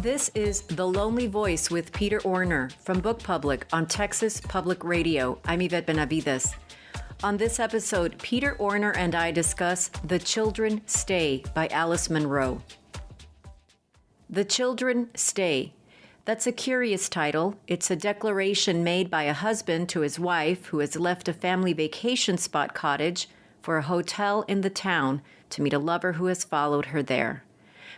This is The Lonely Voice with Peter Orner from Book Public on Texas Public Radio. I'm Yvette Benavides. On this episode, Peter Orner and I discuss The Children Stay by Alice Munro. The Children Stay. That's a curious title. It's a declaration made by a husband to his wife who has left a family vacation spot cottage for a hotel in the town to meet a lover who has followed her there.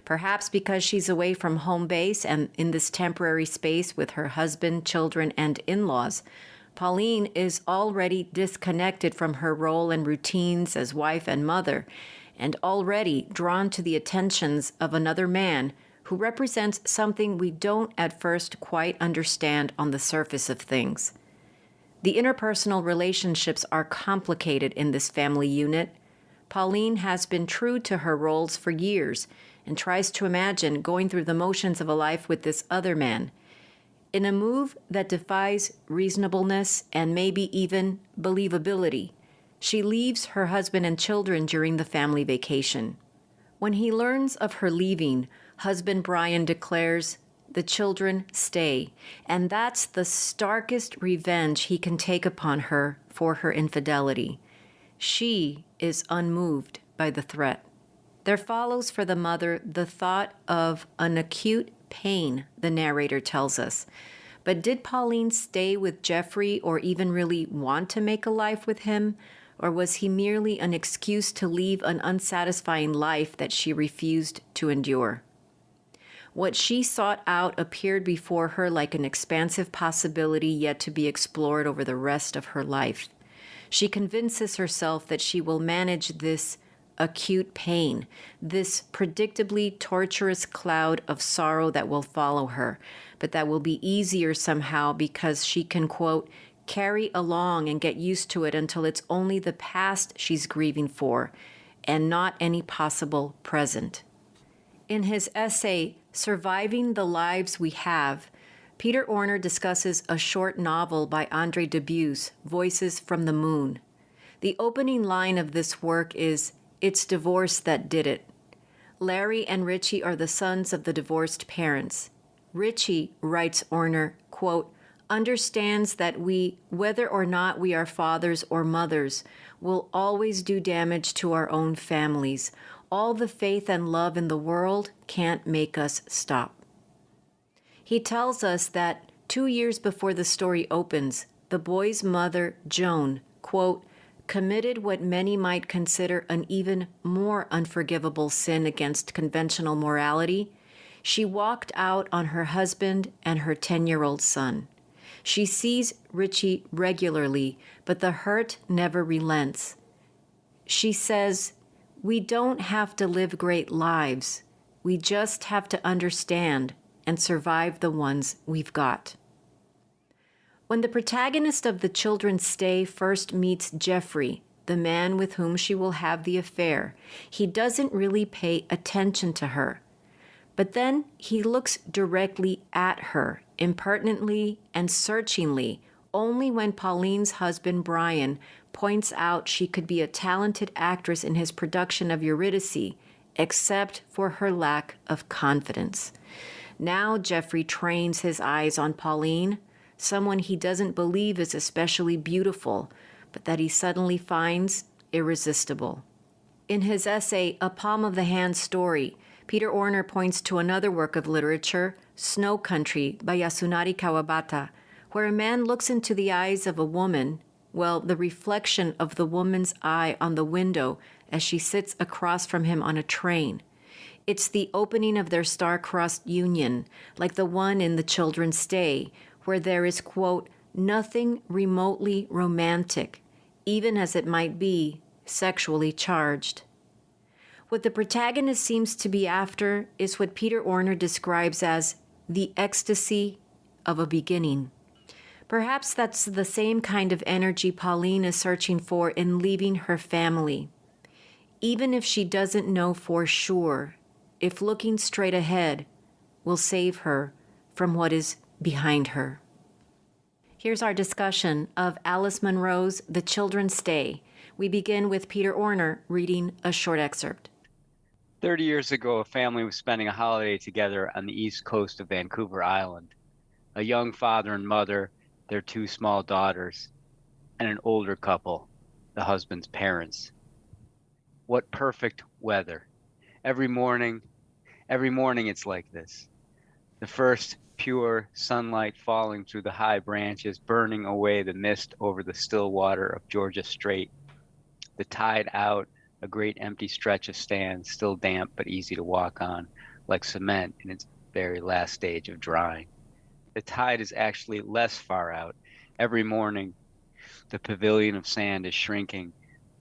Perhaps because she's away from home base and in this temporary space with her husband, children, and in-laws, Pauline is already disconnected from her role and routines as wife and mother, and already drawn to the attentions of another man who represents something we don't at first quite understand on the surface of things. The interpersonal relationships are complicated in this family unit. Pauline has been true to her roles for years and tries to imagine going through the motions of a life with this other man. In a move that defies reasonableness and maybe even believability, she leaves her husband and children during the family vacation. When he learns of her leaving, husband Brian declares, "The children stay," and that's the starkest revenge he can take upon her for her infidelity. She is unmoved by the threat. There follows for the mother the thought of an acute pain, the narrator tells us. But did Pauline stay with Jeffrey or even really want to make a life with him? Or was he merely an excuse to leave an unsatisfying life that she refused to endure? What she sought out appeared before her like an expansive possibility yet to be explored over the rest of her life. She convinces herself that she will manage this acute pain, this predictably torturous cloud of sorrow that will follow her, but that will be easier somehow because she can, quote, carry along and get used to it until it's only the past she's grieving for and not any possible present. In his essay, Surviving the Lives We Have, Peter Orner discusses a short novel by Andre Dubus, Voices from the Moon. The opening line of this work is, "It's divorce that did it." Larry and Richie are the sons of the divorced parents. Richie, writes Orner, quote, understands that we, whether or not we are fathers or mothers, will always do damage to our own families. All the faith and love in the world can't make us stop. He tells us that 2 years before the story opens, the boy's mother, Joan, quote, committed what many might consider an even more unforgivable sin against conventional morality. She walked out on her husband and her 10-year-old son. She sees Richie regularly, but the hurt never relents. She says, "We don't have to live great lives. We just have to understand and survive the ones we've got." When the protagonist of The Children Stay first meets Jeffrey, the man with whom she will have the affair, he doesn't really pay attention to her. But then he looks directly at her, impertinently and searchingly, only when Pauline's husband Brian points out she could be a talented actress in his production of Eurydice, except for her lack of confidence. Now Jeffrey trains his eyes on Pauline, someone he doesn't believe is especially beautiful, but that he suddenly finds irresistible. In his essay, A Palm of the Hand Story, Peter Orner points to another work of literature, Snow Country by Yasunari Kawabata, where a man looks into the eyes of a woman, well, the reflection of the woman's eye on the window as she sits across from him on a train. It's the opening of their star-crossed union, like the one in The Children Stay, where there is, quote, nothing remotely romantic, even as it might be sexually charged. What the protagonist seems to be after is what Peter Orner describes as the ecstasy of a beginning. Perhaps that's the same kind of energy Pauline is searching for in leaving her family. Even if she doesn't know for sure, if looking straight ahead will save her from what is behind her. Here's our discussion of Alice Munro's The Children Stay. We begin with Peter Orner reading a short excerpt. 30 years ago, a family was spending a holiday together on the east coast of Vancouver Island. A young father and mother, their two small daughters, and an older couple, the husband's parents. What perfect weather. Every morning, every morning it's like this. The first pure sunlight falling through the high branches, burning away the mist over the still water of Georgia Strait. The tide out, a great empty stretch of sand, still damp but easy to walk on, like cement in its very last stage of drying. The tide is actually less far out. Every morning, the pavilion of sand is shrinking,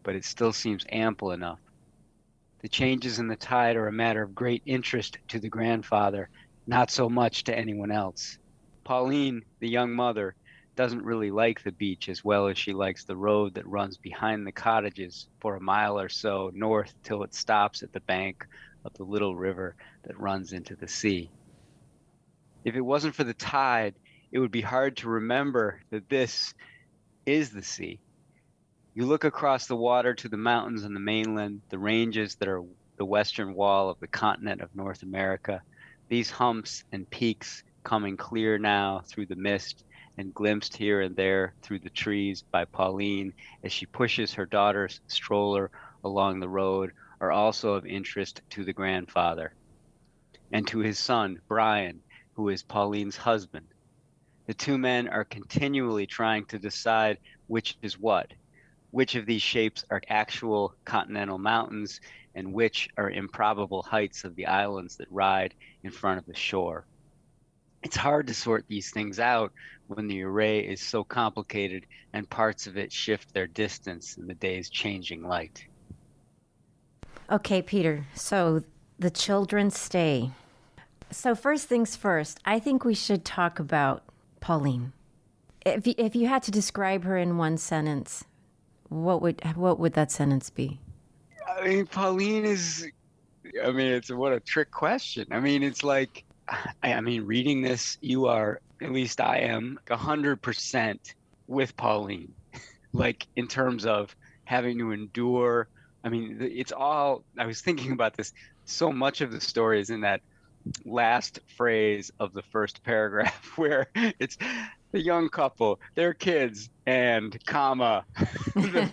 but it still seems ample enough. The changes in the tide are a matter of great interest to the grandfather, not so much to anyone else. Pauline, the young mother, doesn't really like the beach as well as she likes the road that runs behind the cottages for a mile or so north till it stops at the bank of the little river that runs into the sea. If it wasn't for the tide, it would be hard to remember that this is the sea. You look across the water to the mountains on the mainland, the ranges that are the western wall of the continent of North America, these humps and peaks coming clear now through the mist and glimpsed here and there through the trees by Pauline as she pushes her daughter's stroller along the road, are also of interest to the grandfather and to his son, Brian, who is Pauline's husband. The two men are continually trying to decide which is what. Which of these shapes are actual continental mountains and which are improbable heights of the islands that ride in front of the shore. It's hard to sort these things out when the array is so complicated and parts of it shift their distance in the day's changing light. Okay, Peter. So the children stay. So first things first, I think we should talk about Pauline. If you had to describe her in one sentence, what would that sentence be? I mean, Pauline is, it's what a trick question. It's like, reading this, you are, at least I am, 100% with Pauline. Like, in terms of having to endure. It's all, I was thinking about this. So much of the story is in that last phrase of the first paragraph where it's the young couple, their kids, and comma, the,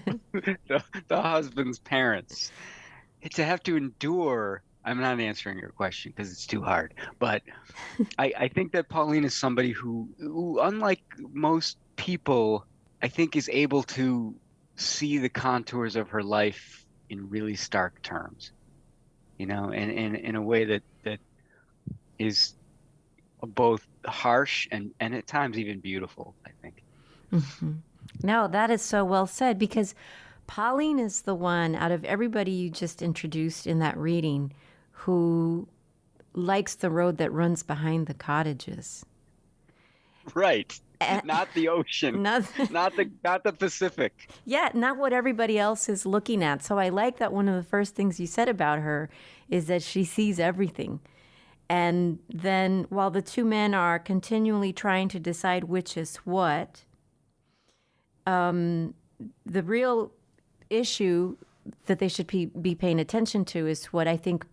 the husband's parents. To have to endure. I'm not answering your question because it's too hard, but I think that Pauline is somebody who, unlike most people, I think is able to see the contours of her life in really stark terms, and in a way that is both harsh and at times even beautiful, I think. Mm-hmm. No, that is so well said, because Pauline is the one out of everybody you just introduced in that reading who likes the road that runs behind the cottages. Right. Not the ocean. not the Pacific. Yeah, not what everybody else is looking at. So I like that one of the first things you said about her is that she sees everything. And then while the two men are continually trying to decide which is what, the real issue that they should be paying attention to is what I think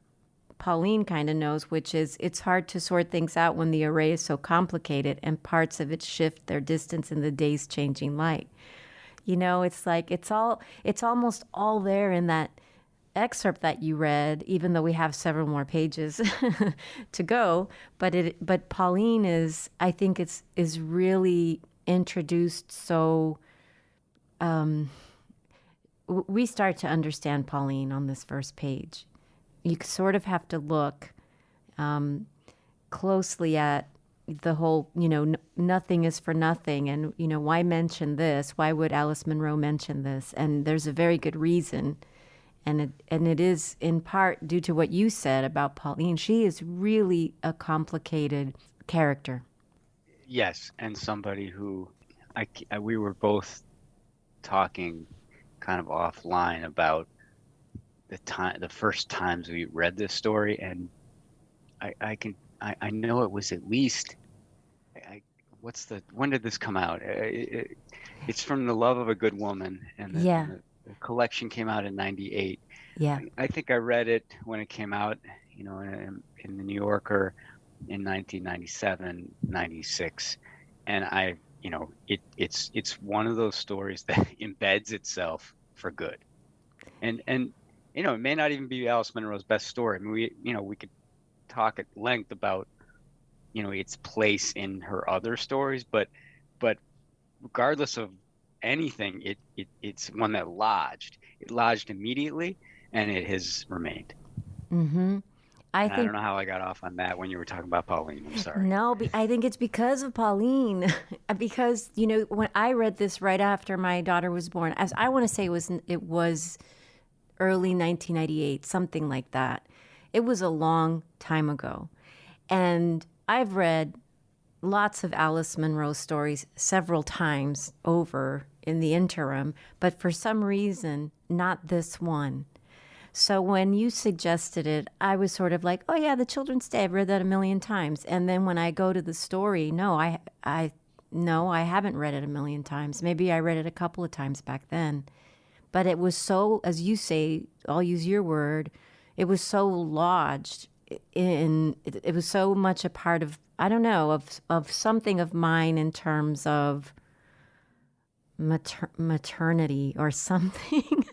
Pauline kind of knows, which is it's hard to sort things out when the array is so complicated and parts of it shift their distance in the day's changing light. It's like it's almost all there in that excerpt that you read, even though we have several more pages to go. But Pauline I think is really introduced so we start to understand Pauline on this first page. You sort of have to look closely at the whole, nothing is for nothing. And, why mention this? Why would Alice Munro mention this? And there's a very good reason. And it is in part due to what you said about Pauline. She is really a complicated character. Yes, and somebody who we were talking kind of offline about the first times we read this story, and I know it was at least when did this come out? It's from The Love of a Good Woman, and the collection came out in 98. Yeah. I think I read it when it came out, in the New Yorker in 1997, 96, and it's one of those stories that embeds itself for good. And it may not even be Alice Munro's best story. I mean, we could talk at length about its place in her other stories, but regardless of anything, it's one that lodged. It lodged immediately, and it has remained. Mm-hmm. I And I think don't know how I got off on that when you were talking about Pauline. I'm sorry. no, I think it's because of Pauline. Because when I read this right after my daughter was born, as I want to say it was early 1998, something like that. It was a long time ago, and I've read lots of Alice Munro stories several times over in the interim, but for some reason, not this one. So when you suggested it, I was sort of like, oh yeah, The Children's Day. I've read that a million times. And then when I go to the story, no, I haven't read it a million times. Maybe I read it a couple of times back then. But it was so, as you say, I'll use your word, it was so lodged it was so much a part of, I don't know, of something of mine in terms of maternity or something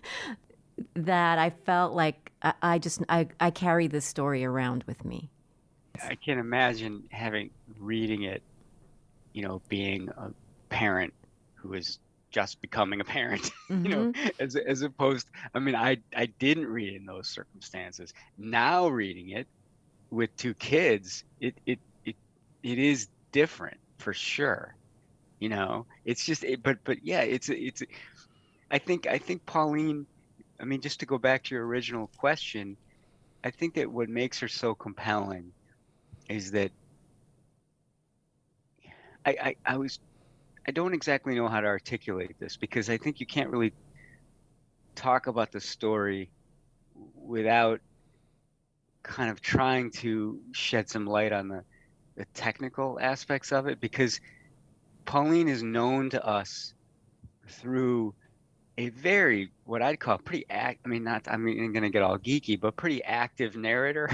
that I felt like I carry this story around with me. I can imagine reading it, being a parent who is just becoming a parent, Mm-hmm. as opposed, I mean, I didn't read it in those circumstances. Now reading it with two kids, it is different for sure. It's just, but yeah, it's, I think Pauline, I mean, just to go back to your original question, I think that what makes her so compelling is that I don't exactly know how to articulate this, because I think you can't really talk about the story without kind of trying to shed some light on the technical aspects of it, because Pauline is known to us through a very, what I'd call pretty I mean, not, I mean, I'm going to get all geeky, but pretty active narrator.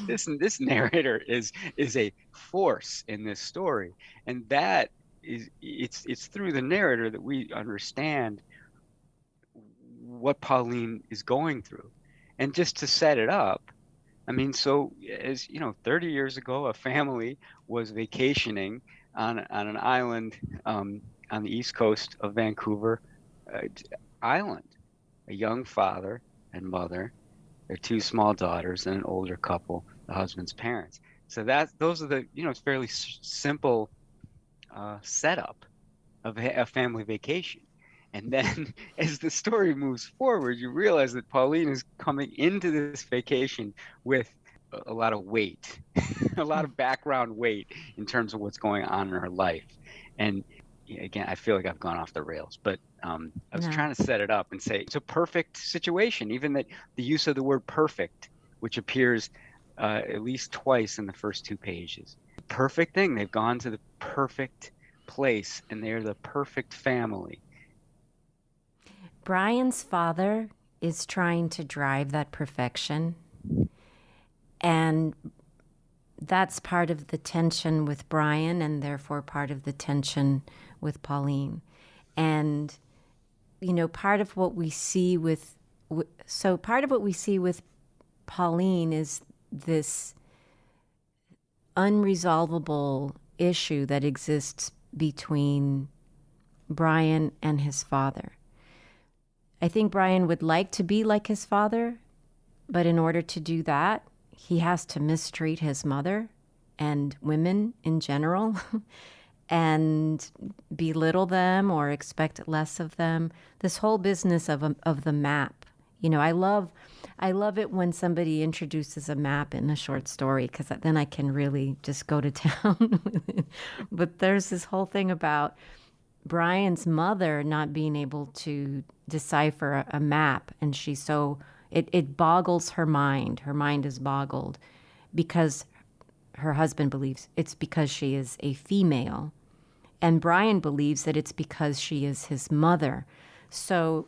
This narrator is a force in this story, and that is, it's through the narrator that we understand what Pauline is going through. And just to set it up, I mean, so, as 30 years ago, a family was vacationing on an island, on the east coast of Vancouver Island. A young father and mother, their two small daughters, and an older couple, the husband's parents. So those are the, it's fairly simple setup of a family vacation. And then as the story moves forward, you realize that Pauline is coming into this vacation with a lot of weight, a lot of background weight in terms of what's going on in her life. And again, I feel like I've gone off the rails, but I was No. trying to set it up and say it's a perfect situation, even that the use of the word perfect, which appears at least twice in the first two pages. Perfect thing. They've gone to the perfect place, and they're the perfect family. Brian's father is trying to drive that perfection, and that's part of the tension with Brian, and therefore part of the tension with Pauline. And part of what we see with Pauline is this unresolvable issue that exists between Brian and his father. I think Brian would like to be like his father, but in order to do that, he has to mistreat his mother and women in general and belittle them or expect less of them. This whole business of the map. I love it when somebody introduces a map in a short story, because then I can really just go to town with it. But there's this whole thing about Brian's mother not being able to decipher a map, and she's so it boggles her mind. Her mind is boggled because her husband believes it's because she is a female, and Brian believes that it's because she is his mother. So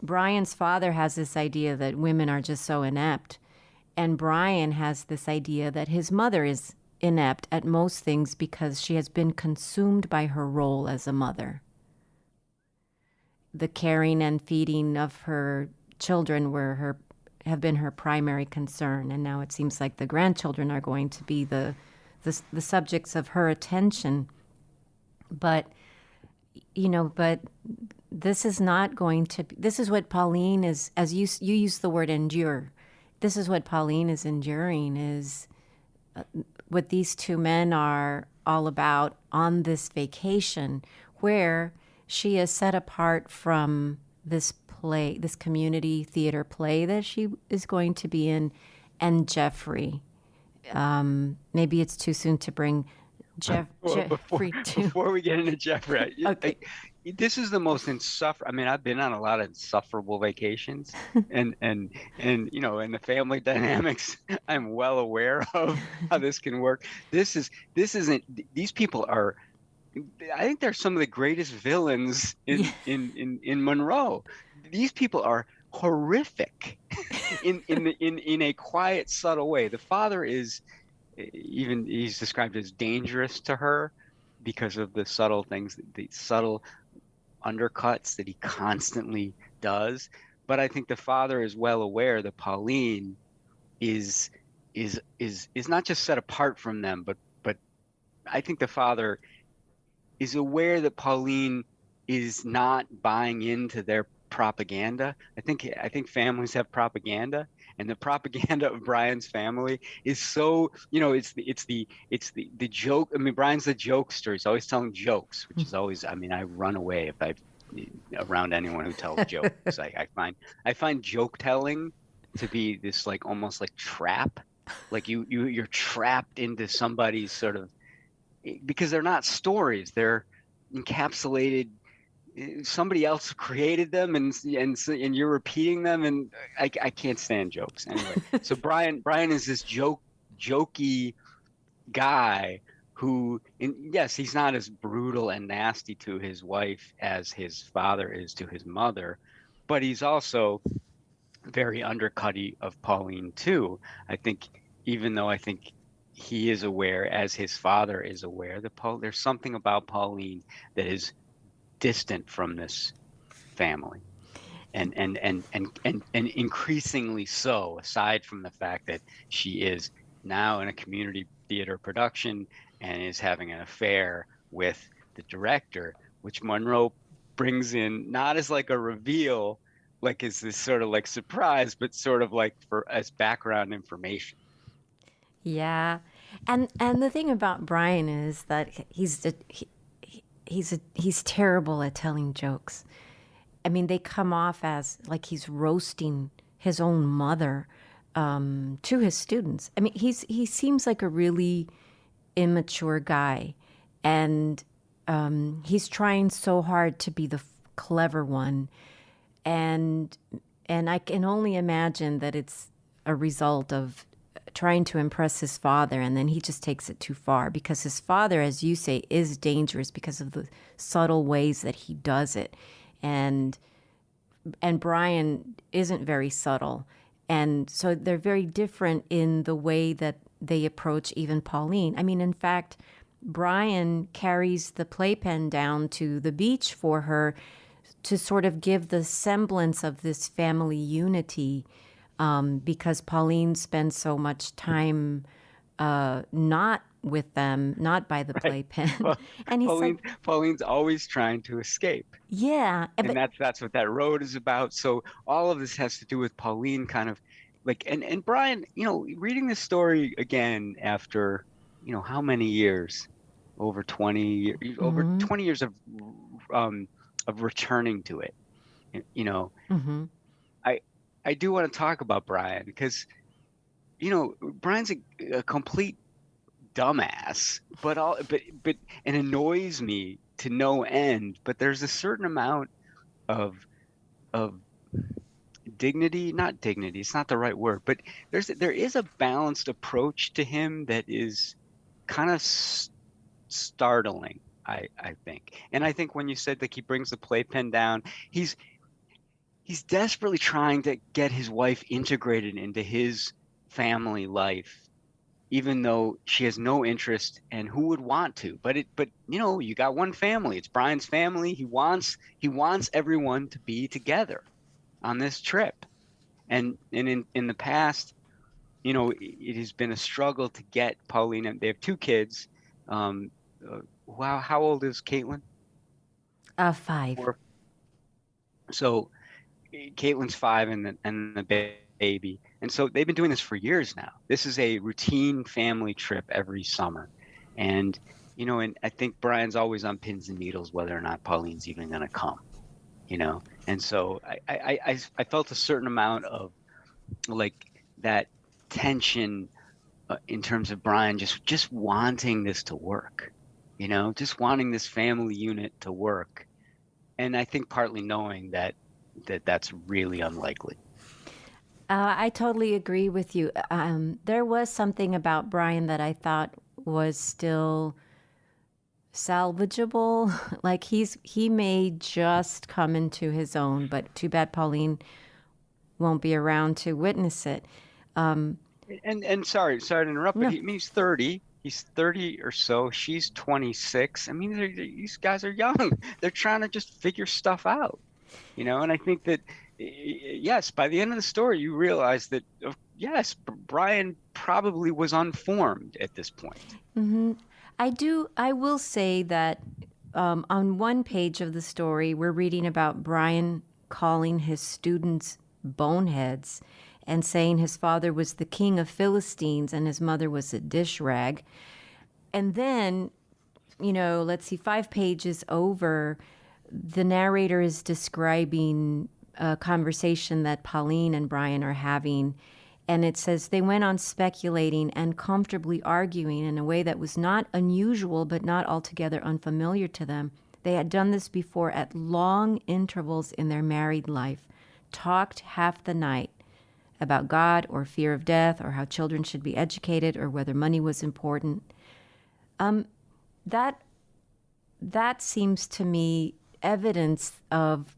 Brian's father has this idea that women are just so inept, and Brian has this idea that his mother is inept at most things because she has been consumed by her role as a mother. The caring and feeding of her children have been her primary concern, and now it seems like the grandchildren are going to be the subjects of her attention. But this is not going to be, this is what Pauline is, as you use the word endure. This is what Pauline is enduring, is what these two men are all about on this vacation, where she is set apart from this play, this community theater play that she is going to be in, and Jeffrey. Maybe it's too soon to bring Jeffrey to. Before we get into Jeffrey, Okay. this is the most insufferable. I mean, I've been on a lot of insufferable vacations, and the family dynamics, I'm well aware of how this can work. This isn't. These people are. I think they're some of the greatest villains in Munro. These people are horrific in a quiet, subtle way. The father is he's described as dangerous to her because of the subtle things, the subtle undercuts that he constantly does. But I think the father is well aware that Pauline is not just set apart from them, but I think the father is aware that Pauline is not buying into their propaganda. I think families have propaganda, and the propaganda of Brian's family is so, it's the joke. I mean, Brian's the jokester. He's always telling jokes, which is always, I mean, I run away if I around anyone who tells jokes. I find joke telling to be this like almost like trap, like you're trapped into somebody's sort of, because they're not stories, they're encapsulated. Somebody else created them, and you're repeating them, and I can't stand jokes anyway. So Brian is this jokey guy who, yes, he's not as brutal and nasty to his wife as his father is to his mother, but he's also very undercutty of Pauline too. I think, even though I think he is aware, as his father is aware, that there's something about Pauline that is distant from this family, and increasingly so, aside from the fact that she is now in a community theater production and is having an affair with the director, which Munro brings in not as like a reveal, like as this sort of like surprise, but sort of like as background information. Yeah. And the thing about Brian is that he's terrible at telling jokes. I mean, they come off as like he's roasting his own mother to his students. I mean, he seems like a really immature guy, and he's trying so hard to be the clever one, and I can only imagine that it's a result of trying to impress his father, and then he just takes it too far, because his father, as you say, is dangerous because of the subtle ways that he does it, and Brian isn't very subtle, and so they're very different in the way that they approach even Pauline. I mean, in fact, Brian carries the playpen down to the beach for her to sort of give the semblance of this family unity, because Pauline spends so much time not with them, not by the playpen. Well, and Pauline's always trying to escape. Yeah. And that's what that road is about. So all of this has to do with Pauline kind of like, and Brian, reading this story again after, how many years? Over 20, over 20 years of returning to it. Mm-hmm. I do want to talk about Brian because, Brian's a complete dumbass, but and annoys me to no end. But there's a certain amount of dignity, not dignity, it's not the right word, but there is a balanced approach to him that is kind of startling, I think. And I think when you said that he brings the playpen down, he's he's desperately trying to get his wife integrated into his family life, even though she has no interest, and who would want to? But you got one family. It's Brian's family. He wants everyone to be together on this trip. And in the past, it has been a struggle to get Pauline. And they have two kids. Wow, how old is Caitlin? 5. Four. So Caitlin's 5 and the baby. And so they've been doing this for years now. This is a routine family trip every summer. And and I think Brian's always on pins and needles whether or not Pauline's even going to come, And so I felt a certain amount of like that tension in terms of Brian just wanting this to work, just wanting this family unit to work. And I think partly knowing that's really unlikely. I totally agree with you. There was something about Brian that I thought was still salvageable. Like he may just come into his own, but too bad Pauline won't be around to witness it. And sorry to interrupt, No. but he's 30. He's 30 or so. She's 26. I mean, these guys are young. They're trying to just figure stuff out, And I think that, yes, by the end of the story, you realize that, yes, Brian probably was unformed at this point. Mm-hmm. I will say that on one page of the story, we're reading about Brian calling his students boneheads and saying his father was the king of Philistines and his mother was a dish rag. And then, let's see, 5 pages over, the narrator is describing a conversation that Pauline and Brian are having. And it says, they went on speculating and comfortably arguing in a way that was not unusual, but not altogether unfamiliar to them. They had done this before at long intervals in their married life, talked half the night about God or fear of death or how children should be educated or whether money was important. That seems to me evidence of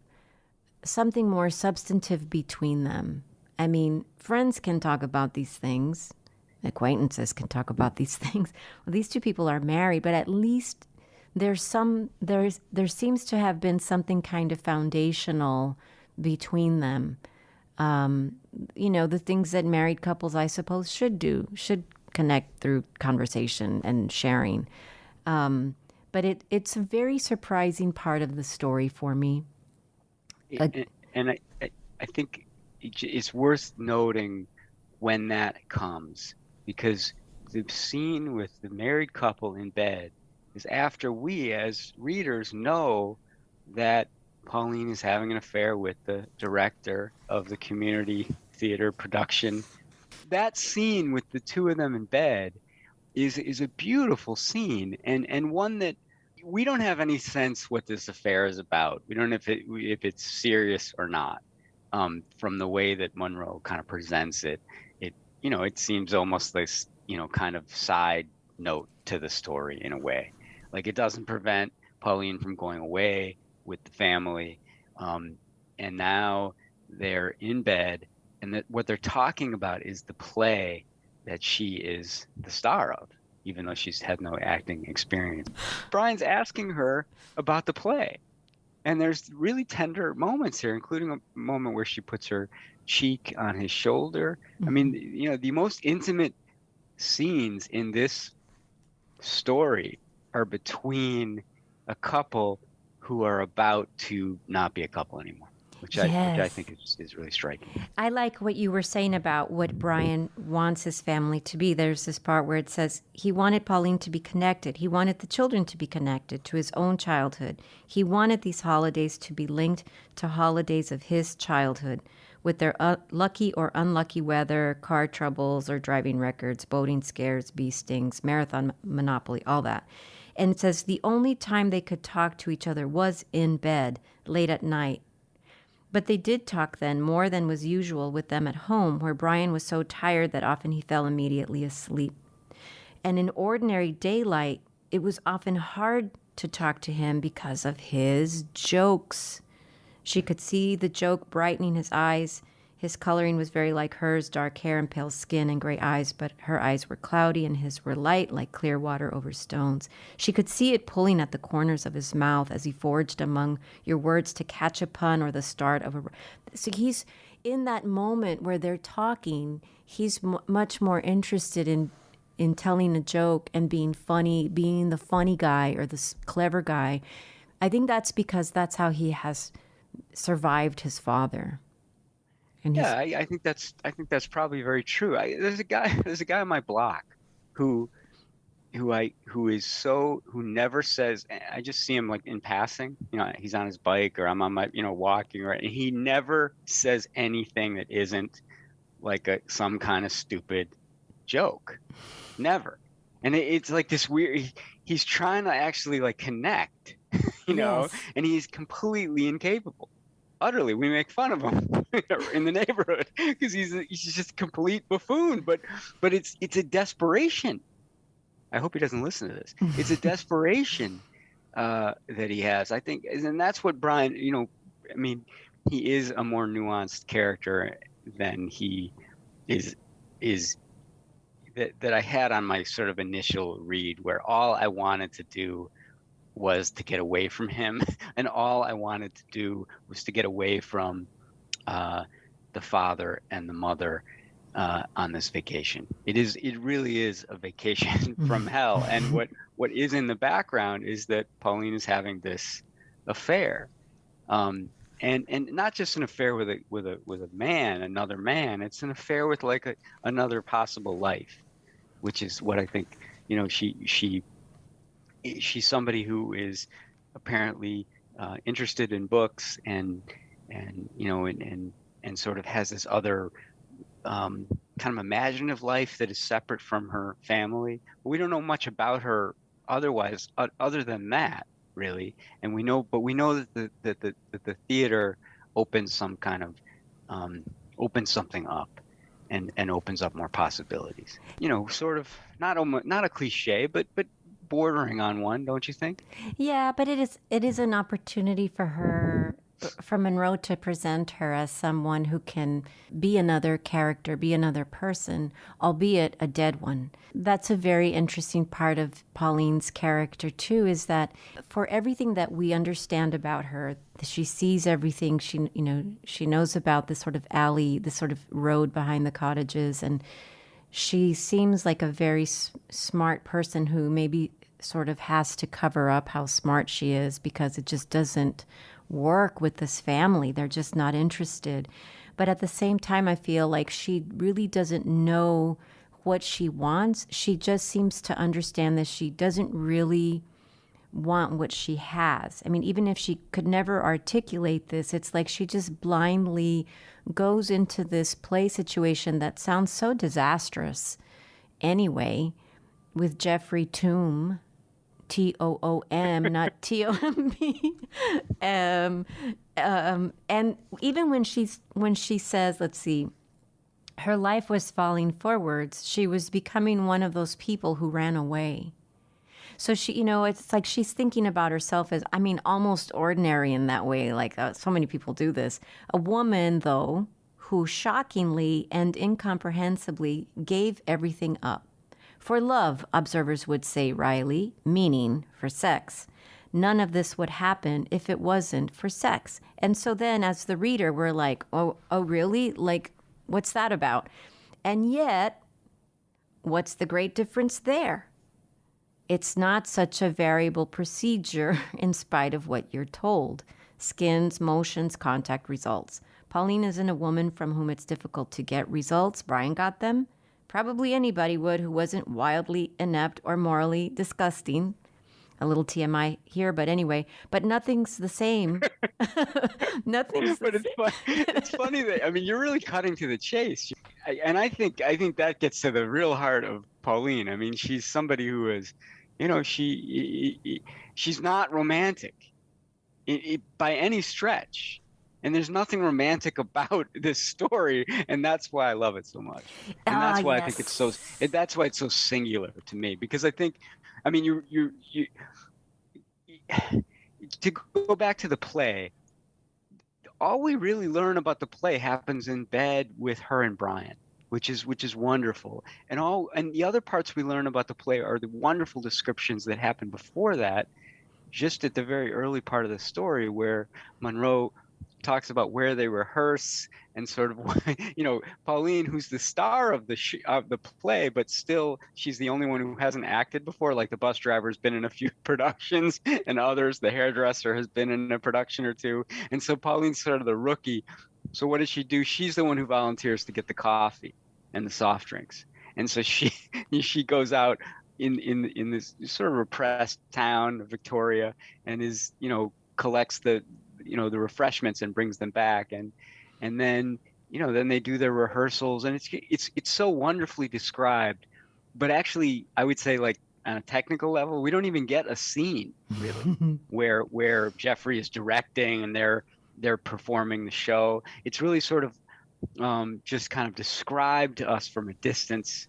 something more substantive between them. I mean, friends can talk about these things. Acquaintances can talk about these things. Well, these two people are married, but at least there seems to have been something kind of foundational between them. The things that married couples, I suppose, should connect through conversation and sharing. But it's a very surprising part of the story for me. And I think it's worth noting when that comes, because the scene with the married couple in bed is after we as readers know that Pauline is having an affair with the director of the community theater production. That scene with the two of them in bed is a beautiful scene, and one that we don't have any sense what this affair is about. We don't know if it's serious or not. From the way that Munro kind of presents it, it seems almost like kind of side note to the story in a way. Like it doesn't prevent Pauline from going away with the family, and now they're in bed, and what they're talking about is the play that she is the star of, even though she's had no acting experience. Brian's asking her about the play, and there's really tender moments here, including a moment where she puts her cheek on his shoulder. I mean, the most intimate scenes in this story are between a couple who are about to not be a couple anymore, which I think is really striking. I like what you were saying about what Brian wants his family to be. There's this part where it says he wanted Pauline to be connected. He wanted the children to be connected to his own childhood. He wanted these holidays to be linked to holidays of his childhood, with their lucky or unlucky weather, car troubles or driving records, boating scares, bee stings, marathon monopoly, all that. And it says the only time they could talk to each other was in bed, late at night. But they did talk then more than was usual with them at home, where Brian was so tired that often he fell immediately asleep. And in ordinary daylight, it was often hard to talk to him because of his jokes. She could see the joke brightening his eyes. His coloring was very like hers, dark hair and pale skin and gray eyes, but her eyes were cloudy and his were light like clear water over stones. She could see it pulling at the corners of his mouth as he forged among your words to catch a pun or the start of a... So he's in that moment where they're talking, he's much more interested in telling a joke and being funny, being the funny guy or the clever guy. I think that's because that's how he has survived his father. And Yeah, I think that's probably very true. There's a guy on my block who who never says. I just see him like in passing. He's on his bike or I'm on my walking, right, and he never says anything that isn't like some kind of stupid joke. Never. And it's like this weird. He's trying to actually like connect, Yes. and he's completely incapable. Utterly, we make fun of him in the neighborhood because he's just a complete buffoon. But it's a desperation. I hope he doesn't listen to this. It's a desperation that he has, I think, and that's what Brian. I mean, he is a more nuanced character than he is that I had on my sort of initial read, where all I wanted to do was to get away from him, and all I wanted to do was to get away from the father and the mother on this vacation. It really is a vacation from hell. And what is in the background is that Pauline is having this affair, and not just an affair with a man, another man. It's an affair with like another possible life, which is what I think. She's somebody who is apparently interested in books and sort of has this other kind of imaginative life that is separate from her family. We don't know much about her otherwise, other than that, really. And we know that the theater opens some kind of opens something up and opens up more possibilities. Sort of not a cliche, but bordering on one, don't you think? Yeah, but it is an opportunity for her, for Munro, to present her as someone who can be another character, be another person, albeit a dead one. That's a very interesting part of Pauline's character too, is that for everything that we understand about her, she sees everything. She knows about this sort of alley, this sort of road behind the cottages, and she seems like a very smart person who maybe sort of has to cover up how smart she is because it just doesn't work with this family. They're just not interested. But at the same time, I feel like she really doesn't know what she wants. She just seems to understand that she doesn't really want what she has. I mean, even if she could never articulate this, it's like she just blindly goes into this play situation that sounds so disastrous anyway, with Jeffrey Toom, Toom, not Tomb. And even when she says, let's see, her life was falling forwards, she was becoming one of those people who ran away. So she, it's like she's thinking about herself as, almost ordinary in that way. Like so many people do this. A woman, though, who shockingly and incomprehensibly gave everything up. For love, observers would say wryly, meaning for sex. None of this would happen if it wasn't for sex. And so then as the reader, we're like, oh, really? Like, what's that about? And yet, what's the great difference there? It's not such a variable procedure in spite of what you're told. Skins, motions, contact, results. Pauline isn't a woman from whom it's difficult to get results. Brian got them. Probably anybody would who wasn't wildly inept or morally disgusting. A little TMI here, but anyway. But nothing's the same. Nothing's the same. It's funny that, you're really cutting to the chase. And I think that gets to the real heart of Pauline. She's somebody who is, she's not romantic by any stretch. And there's nothing romantic about this story, and that's why I love it so much. And that's why I think it's so. That's why it's so singular to me, because I think, you to go back to the play, all we really learn about the play happens in bed with her and Brian, which is wonderful. And the other parts we learn about the play are the wonderful descriptions that happen before that, just at the very early part of the story, where Munro talks about where they rehearse and sort of, Pauline, who's the star of the play, but still she's the only one who hasn't acted before. Like the bus driver's been in a few productions, and others, the hairdresser has been in a production or two, and so Pauline's sort of the rookie. So what does she do? She's the one who volunteers to get the coffee and the soft drinks, and so she goes out in this sort of repressed town of Victoria, and collects the refreshments and brings them back, and then then they do their rehearsals, and it's so wonderfully described. But actually, I would say, like, on a technical level, we don't even get a scene really where Jeffrey is directing and they're performing the show. It's really sort of just kind of described to us from a distance.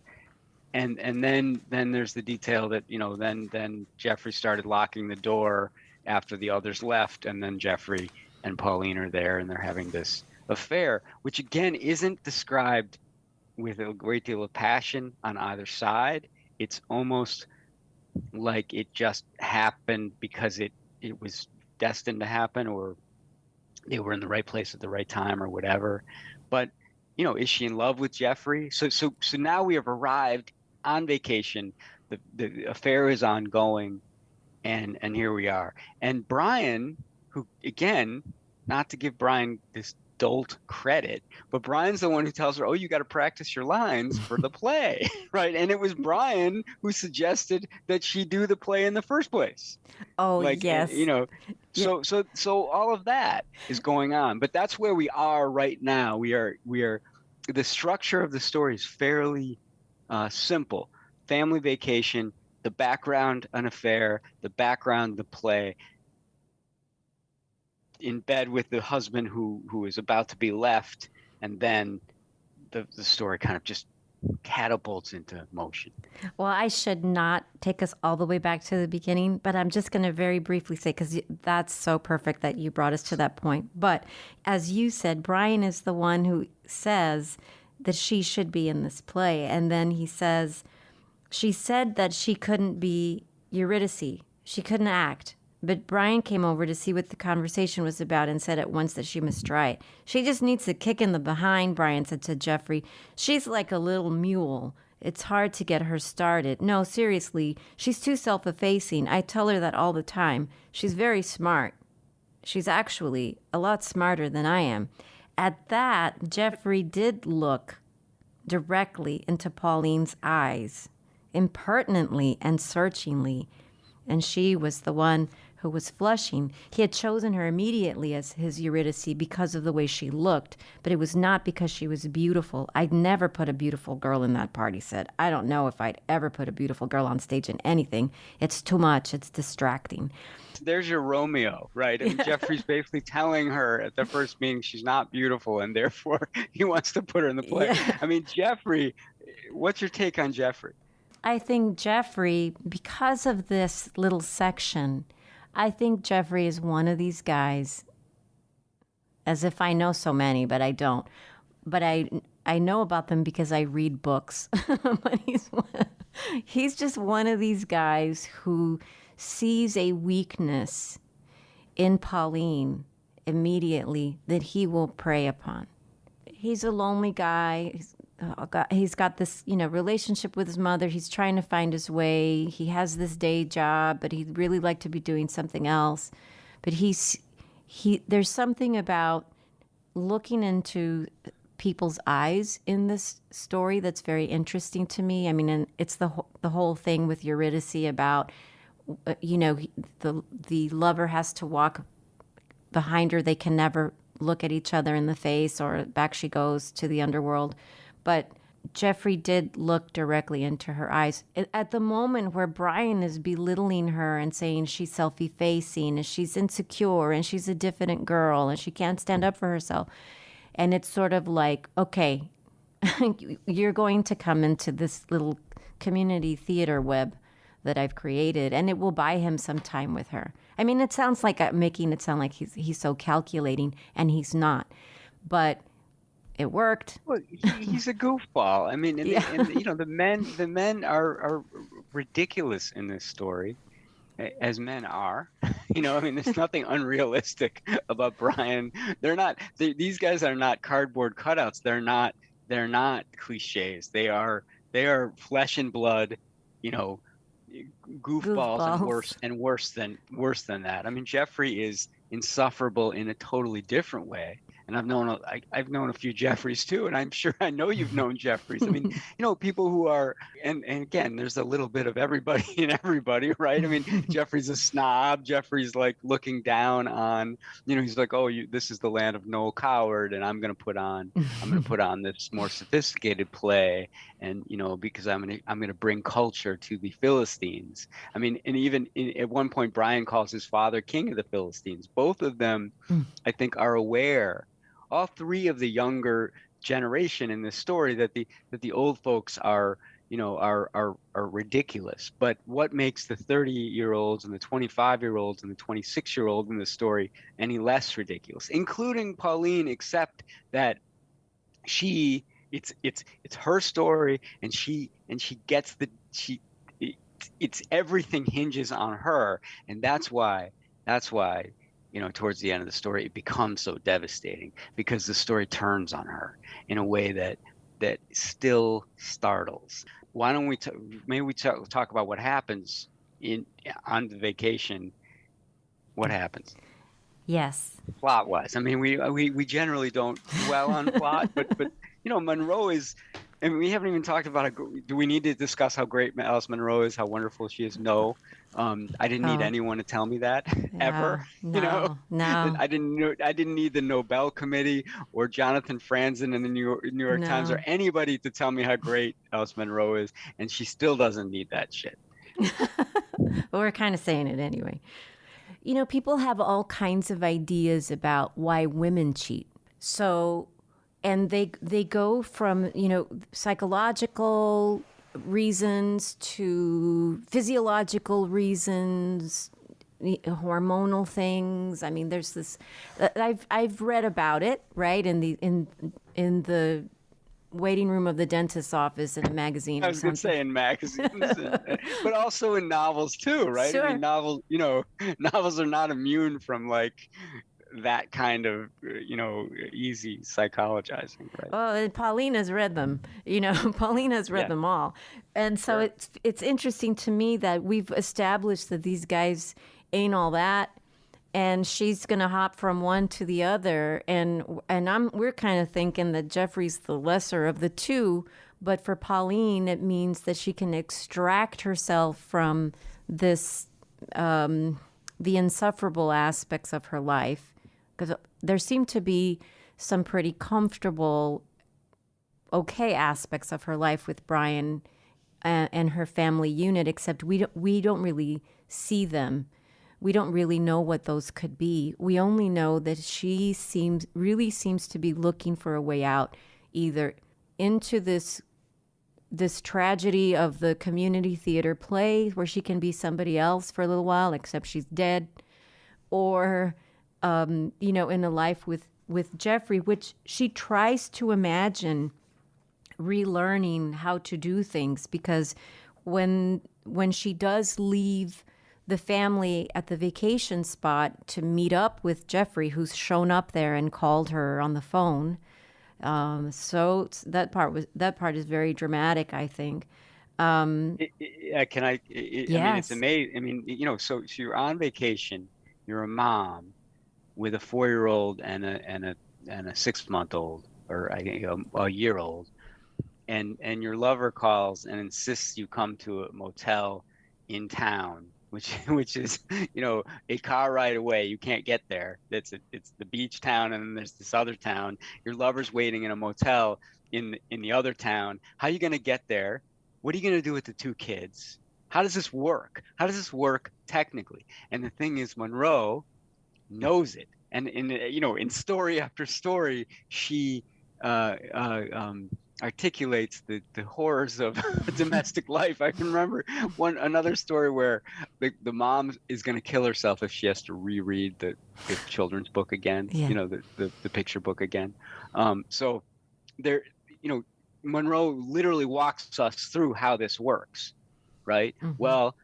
And then there's the detail that then Jeffrey started locking the door after the others left, and then Jeffrey and Pauline are there, and they're having this affair, which again isn't described with a great deal of passion on either side. It's almost like it just happened because it was destined to happen, or they were in the right place at the right time, or whatever. But is she in love with Jeffrey? So now we have arrived on vacation. The affair is ongoing, and here we are. And Brian, who, again, not to give Brian this dolt credit, but Brian's the one who tells her, "Oh, you got to practice your lines for the play," right? And it was Brian who suggested that she do the play in the first place. Oh, yes. So all of that is going on, but that's where we are right now. We are. The structure of the story is fairly simple. Family vacation, the background, an affair, the background, the play. In bed with the husband who is about to be left, and then the story kind of just catapults into motion. Well, I should not take us all the way back to the beginning, but I'm just going to very briefly say, because that's so perfect that you brought us to that point. But as you said, Brian is the one who says that she should be in this play. And then he says, she said that she couldn't be Eurydice. She couldn't act. But Brian came over to see what the conversation was about and said at once that she must try it. She just needs a kick in the behind, Brian said to Jeffrey. She's like a little mule. It's hard to get her started. No, seriously, she's too self-effacing. I tell her that all the time. She's very smart. She's actually a lot smarter than I am. At that, Jeffrey did look directly into Pauline's eyes, impertinently and searchingly, and she was the one who was flushing. He had chosen her immediately as his Eurydice because of the way she looked, but it was not because she was beautiful. I'd never put a beautiful girl in that part, he said. I don't know if I'd ever put a beautiful girl on stage in anything. It's too much. It's distracting. There's your Romeo, right? I mean, Jeffrey's basically telling her at the first meeting she's not beautiful, and therefore he wants to put her in the play. Yeah. I mean, Jeffrey, what's your take on Jeffrey? I think Jeffrey, because of this little section, I think Jeffrey is one of these guys, as if I know so many, but I don't. But I know about them because I read books. But he's just one of these guys who sees a weakness in Pauline immediately that he will prey upon. He's a lonely guy. He's got this, relationship with his mother. He's trying to find his way. He has this day job, but he'd really like to be doing something else. But there's something about looking into people's eyes in this story that's very interesting to me. I mean, and it's the whole thing with Eurydice about, the lover has to walk behind her. They can never look at each other in the face, or back she goes to the underworld. But Jeffrey did look directly into her eyes. At the moment where Brian is belittling her and saying she's self-effacing and she's insecure and she's a diffident girl and she can't stand up for herself. And it's sort of like, okay, you're going to come into this little community theater web that I've created, and it will buy him some time with her. I mean, it sounds like I'm making it sound like he's so calculating, and he's not. But it worked. Well, he's a goofball. I mean, and the men are ridiculous in this story, as men are. I mean, there's nothing unrealistic about Brian. These guys are not cardboard cutouts. They're not cliches. They are flesh and blood, goofballs, and worse than that. I mean, Jeffrey is insufferable in a totally different way. And I've known a few Jeffreys too, and I'm sure I know you've known Jeffreys. I mean, people who are, and again, there's a little bit of everybody and everybody, right? I mean, Jeffrey's a snob. Jeffrey's like looking down on, he's like, oh, this is the land of Noel Coward, and I'm going to put on this more sophisticated play, and because I'm going to bring culture to the Philistines. I mean, and even at one point, Brian calls his father king of the Philistines. Both of them, I think, are aware. All three of the younger generation in this story that the old folks are ridiculous. But what makes the 30-year-olds and the 25-year-olds and the 26-year-old in the story any less ridiculous, including Pauline, except that it's her story, and she gets it's everything hinges on her, and that's why towards the end of the story, it becomes so devastating, because the story turns on her in a way that still startles. Why don't we talk about what happens on the vacation? What happens? Yes. Plot wise, I mean, we generally don't dwell on plot, but Munro is. I mean, we haven't even talked about do we need to discuss how great Alice Munro is, how wonderful she is? No. I didn't need anyone to tell me that ever. No. I didn't need the Nobel Committee or Jonathan Franzen in the New York Times or anybody to tell me how great Alice Munro is, and she still doesn't need that shit. Well, we're kind of saying it anyway. People have all kinds of ideas about why women cheat. So, and they go from, psychological reasons to physiological reasons, hormonal things. I mean, there's this. I've read about it, right, in the waiting room of the dentist's office in a magazine. I was going to say in magazines, but also in novels too, right? Sure. I mean, novels are not immune from that kind of easy psychologizing, right? Oh, and Paulina's read them. Paulina's read them all, and so Sure. it's interesting to me that we've established that these guys ain't all that, and she's gonna hop from one to the other, and we're kind of thinking that Jeffrey's the lesser of the two, but for Pauline it means that she can extract herself from this the insufferable aspects of her life. Because there seem to be some pretty comfortable, okay aspects of her life with Brian and her family unit, except we don't really see them. We don't really know what those could be. We only know that she really seems to be looking for a way out, either into this tragedy of the community theater play where she can be somebody else for a little while, except she's dead, or in a life with Jeffrey, which she tries to imagine relearning how to do things, because when she does leave the family at the vacation spot to meet up with Jeffrey, who's shown up there and called her on the phone, so that part is very dramatic, I think. Can I? Yes. I mean, it's amazing. I mean, so you're on vacation, you're a mom with a 4-year-old and a 6-month-old, or I think a year-old, and your lover calls and insists you come to a motel in town, which is a car ride away. You can't get there. It's the beach town, and then there's this other town. Your lover's waiting in a motel in the other town. How are you going to get there? What are you going to do with the 2 kids? How does this work? How does this work technically? And the thing is, Munro knows it, and in story after story, she articulates the horrors of domestic life. I can remember another story where the mom is going to kill herself if she has to reread the children's book again, Yeah. the picture book again. So there, Munro literally walks us through how this works, right? Mm-hmm. Well,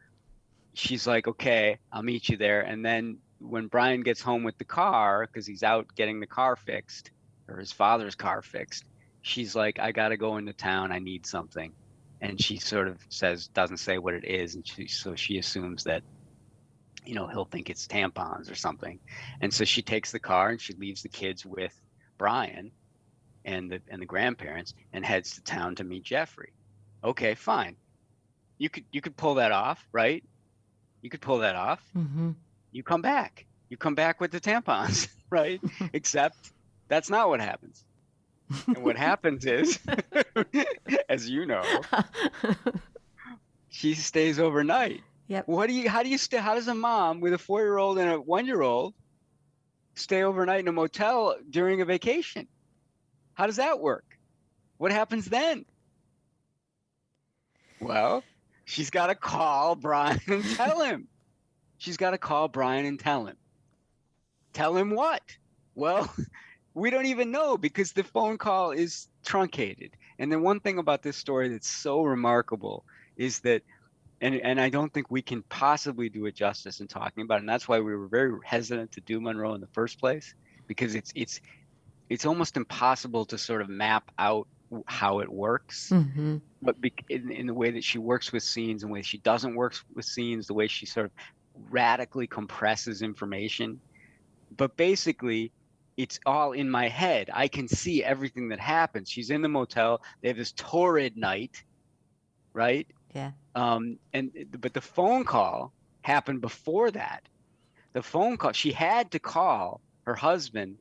she's like, okay, I'll meet you there. And then when Brian gets home with the car, because he's out getting the car fixed, or his father's car fixed, she's like, I got to go into town. I need something. And she sort of doesn't say what it is. And so she assumes that, he'll think it's tampons or something. And so she takes the car and she leaves the kids with Brian and the grandparents and heads to town to meet Jeffrey. Okay, fine. You could pull that off, right? You could pull that off. Mm-hmm. You come back. You come back with the tampons, right? Except that's not what happens. And what happens is, as you know, she stays overnight. Yep. How does a mom with a 4-year-old and a 1-year-old stay overnight in a motel during a vacation? How does that work? What happens then? Well, she's got to call Brian and tell him. She's got to call Brian and tell him. Tell him what? Well, we don't even know because the phone call is truncated. And then one thing about this story that's so remarkable is that, and I don't think we can possibly do it justice in talking about it. And that's why we were very hesitant to do Munro in the first place, because it's almost impossible to sort of map out how it works. Mm-hmm. But in the way that she works with scenes, and the way she doesn't work with scenes, the way she sort of radically compresses information. But basically, it's all in my head. I can see everything that happens. She's in the motel. They have this torrid night, right? Yeah. But the phone call happened before that. The phone call, she had to call her husband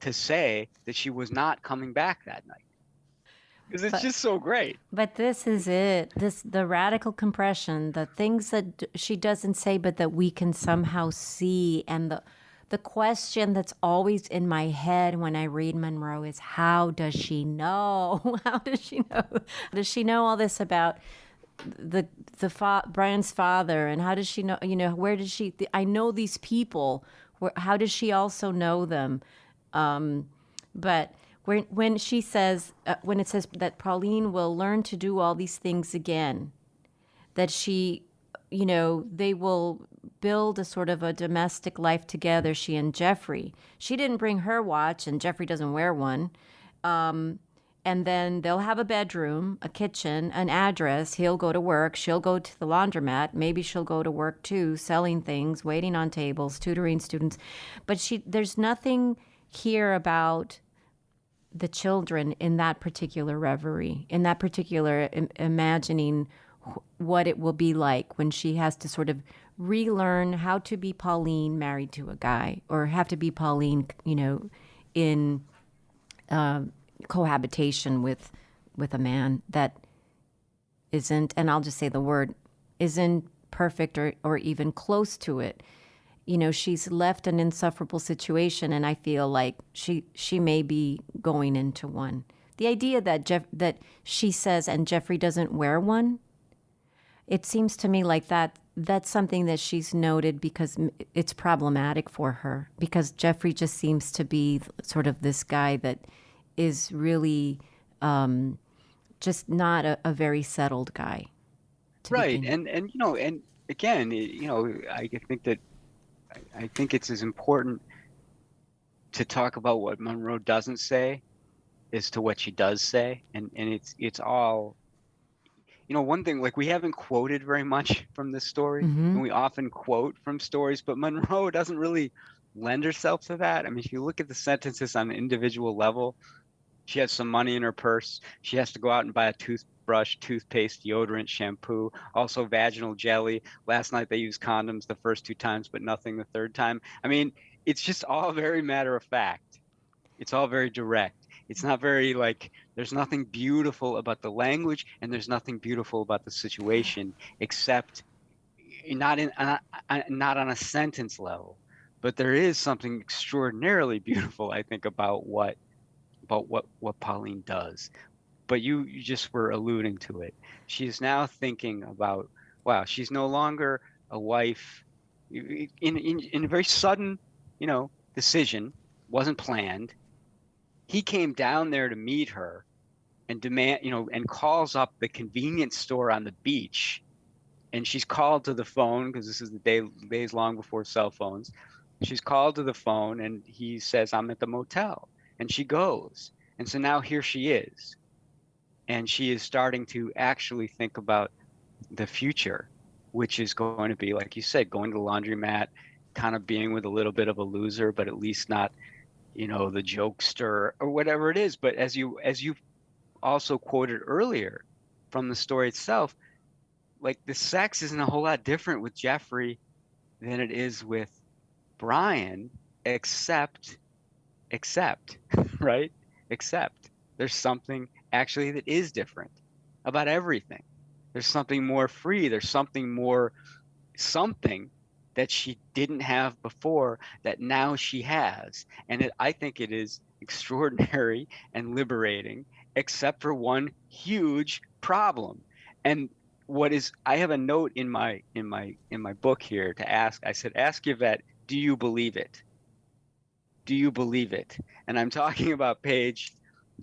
to say that she was not coming back that night. Because it's just so great. But this is it. The radical compression, the things that she doesn't say, but that we can somehow see. And the question that's always in my head when I read Munro is, how does she know? How does she know? Does she know all this about Brian's father? And how does she know, where did she, I know these people. How does she also know them? But when she says, when it says that Pauline will learn to do all these things again, that she, they will build a sort of a domestic life together, she and Jeffrey. She didn't bring her watch, and Jeffrey doesn't wear one. And then they'll have a bedroom, a kitchen, an address. He'll go to work. She'll go to the laundromat. Maybe she'll go to work too, selling things, waiting on tables, tutoring students. But there's nothing here about the children in that particular reverie, in that particular imagining what it will be like when she has to sort of relearn how to be Pauline married to a guy, or have to be Pauline, in cohabitation with a man that isn't, and I'll just say the word, isn't perfect or even close to it. She's left an insufferable situation, and I feel like she may be going into one. The idea that she says, and Jeffrey doesn't wear one, it seems to me like that's something that she's noted because it's problematic for her, because Jeffrey just seems to be sort of this guy that is really just not a very settled guy. Right. And again, I think it's as important to talk about what Munro doesn't say as to what she does say. And it's all, one thing, like, we haven't quoted very much from this story, and we often quote from stories, but Munro doesn't really lend herself to that. I mean, if you look at the sentences on an individual level, she has some money in her purse. She has to go out and buy a toothbrush, toothpaste, deodorant, shampoo, also vaginal jelly. Last night they used condoms the first 2 times, but nothing the third time. I mean, it's just all very matter of fact. It's all very direct. It's not very, there's nothing beautiful about the language, and there's nothing beautiful about the situation, except not on a sentence level. But there is something extraordinarily beautiful, I think, about what Pauline does. but you just were alluding to it. She is now thinking about, wow, she's no longer a wife in a very sudden, decision, wasn't planned. He came down there to meet her and and calls up the convenience store on the beach. And she's called to the phone because this is the days long before cell phones. She's called to the phone and he says, I'm at the motel. And she goes. And so now here she is. And she is starting to actually think about the future, which is going to be, like you said, going to the laundromat, kind of being with a little bit of a loser, but at least not, the jokester or whatever it is. But as you also quoted earlier from the story itself, like the sex isn't a whole lot different with Jeffrey than it is with Brian, except, right? Except there's something actually that is different about everything. There's something more free. There's something more, something that she didn't have before that now she has. And I think it is extraordinary and liberating, except for one huge problem. And I have a note in my book here to ask. I said, ask Yvette, do you believe it? Do you believe it? And I'm talking about page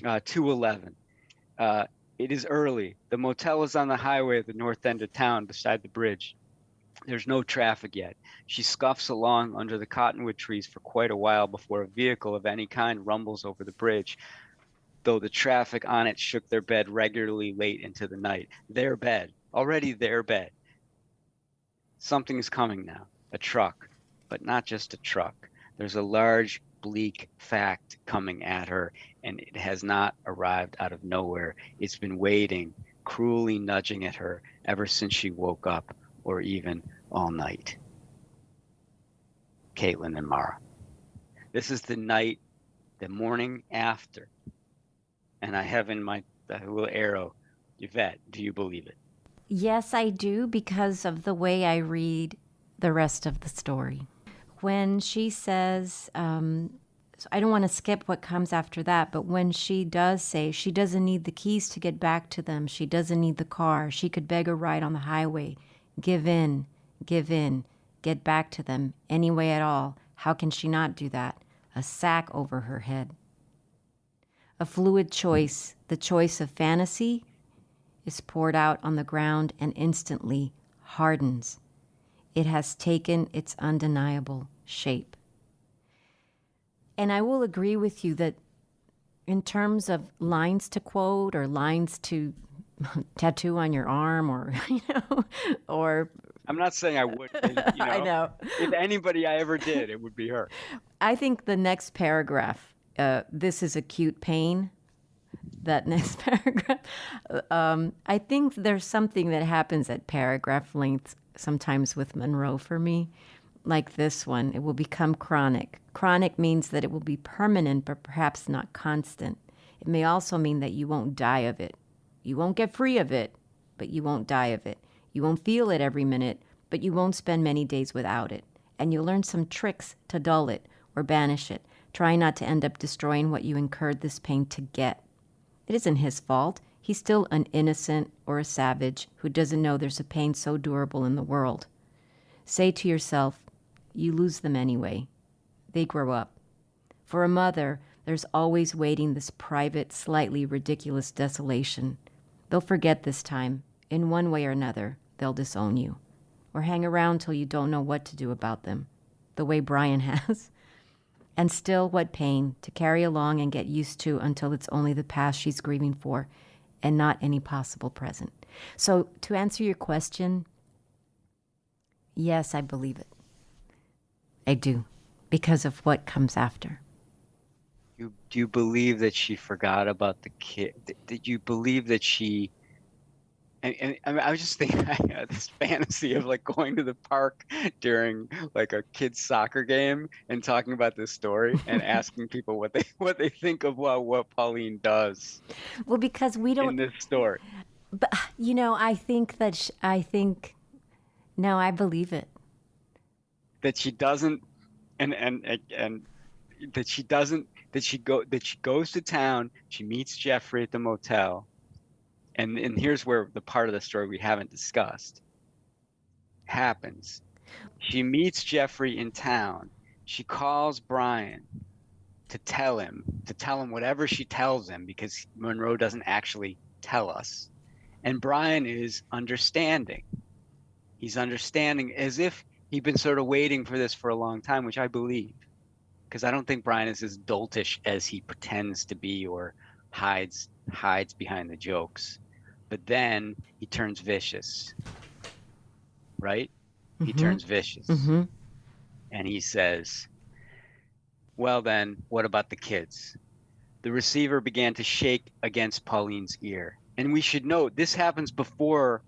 211. It is early. The motel is on the highway at the north end of town beside the bridge. There's no traffic yet. She scuffs along under the cottonwood trees for quite a while before a vehicle of any kind rumbles over the bridge, though the traffic on it shook their bed regularly late into the night. Their bed. Already their bed. Something is coming now. A truck. But not just a truck. There's a large, bleak fact coming at her, and it has not arrived out of nowhere. It's been waiting, cruelly nudging at her ever since she woke up, or even all night. Caitlin and Mara. This is the morning after. And I have in my little arrow, Yvette, do you believe it? Yes, I do, because of the way I read the rest of the story. When she says, so I don't want to skip what comes after that, but when she does say she doesn't need the keys to get back to them, she doesn't need the car, she could beg a ride on the highway, give in, get back to them any way at all. How can she not do that? A sack over her head. A fluid choice, the choice of fantasy, is poured out on the ground and instantly hardens. It has taken its undeniable shape. And I will agree with you that in terms of lines to quote or lines to tattoo on your arm or, or... I'm not saying I would, I know. If anybody I ever did, it would be her. I think the next paragraph, this is acute pain, that next paragraph, I think there's something that happens at paragraph length sometimes with Munro for me, like this one. It will become chronic. Chronic means that it will be permanent, but perhaps not constant. It may also mean that you won't die of it. You won't get free of it, but you won't die of it. You won't feel it every minute, but you won't spend many days without it. And you'll learn some tricks to dull it or banish it. Try not to end up destroying what you incurred this pain to get. It isn't his fault. He's still an innocent or a savage who doesn't know there's a pain so durable in the world. Say to yourself, you lose them anyway. They grow up. For a mother, there's always waiting this private, slightly ridiculous desolation. They'll forget this time. In one way or another, they'll disown you. Or hang around till you don't know what to do about them, the way Brian has. And still, what pain to carry along and get used to until it's only the past she's grieving for and not any possible present. So to answer your question, yes, I believe it. I do, because of what comes after. Do you believe that she forgot about the kid? Did you believe that she... And I was just thinking, I had this fantasy of like going to the park during like a kid's soccer game and talking about this story and asking people what they think of what Pauline does. Well, because we don't in this story. But I think that no, I believe it. That she doesn't, and that she doesn't. That she goes to town. She meets Jeffrey at the motel. And here's where the part of the story we haven't discussed happens. She meets Jeffrey in town. She calls Brian to tell him whatever she tells him, because Munro doesn't actually tell us. And Brian is understanding. He's understanding as if he'd been sort of waiting for this for a long time, which I believe, because I don't think Brian is as doltish as he pretends to be or hides behind the jokes. But then he turns vicious, right? He turns vicious. And he says, well then, what about the kids? The receiver began to shake against Pauline's ear. And we should note, this happens before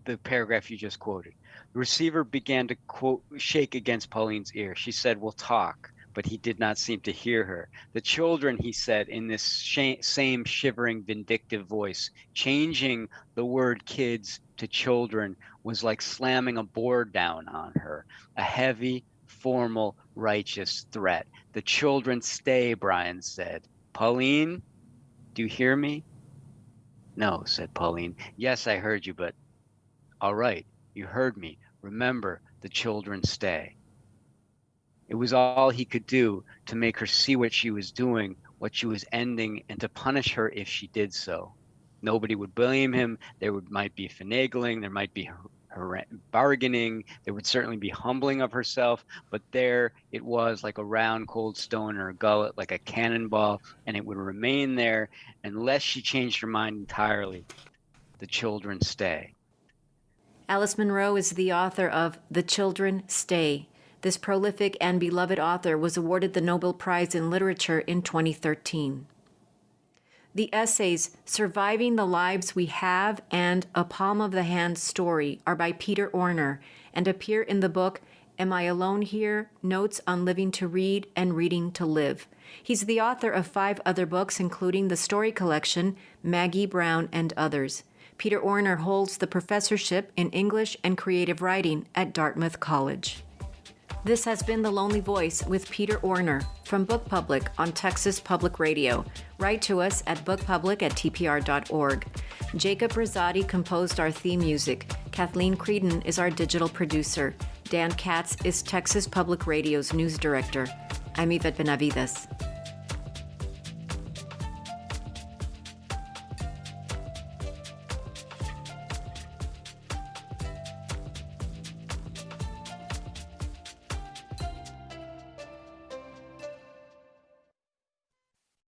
the paragraph you just quoted. The receiver began to shake against Pauline's ear. She said, we'll talk, but he did not seem to hear her. The children, he said, in this same shivering, vindictive voice, changing the word kids to children was like slamming a board down on her, a heavy, formal, righteous threat. The children stay, Brian said. Pauline, do you hear me? No, said Pauline. Yes, I heard you, but all right, you heard me. Remember, the children stay. It was all he could do to make her see what she was doing, what she was ending, and to punish her if she did so. Nobody would blame him. Might be finagling. There might be her bargaining. There would certainly be humbling of herself. But there it was, like a round cold stone in her gullet, like a cannonball, and it would remain there unless she changed her mind entirely. The children stay. Alice Munro is the author of The Children Stay. This prolific and beloved author was awarded the Nobel Prize in Literature in 2013. The essays Surviving the Lives We Have and A Palm of the Hand Story are by Peter Orner and appear in the book Am I Alone Here? Notes on Living to Read and Reading to Live. He's the author of 5 other books, including the story collection Maggie Brown and Others. Peter Orner holds the professorship in English and creative writing at Dartmouth College. This has been The Lonely Voice with Peter Orner from Book Public on Texas Public Radio. Write to us at bookpublic@tpr.org. Jacob Rosati composed our theme music. Kathleen Creedon is our digital producer. Dan Katz is Texas Public Radio's news director. I'm Yvette Benavides.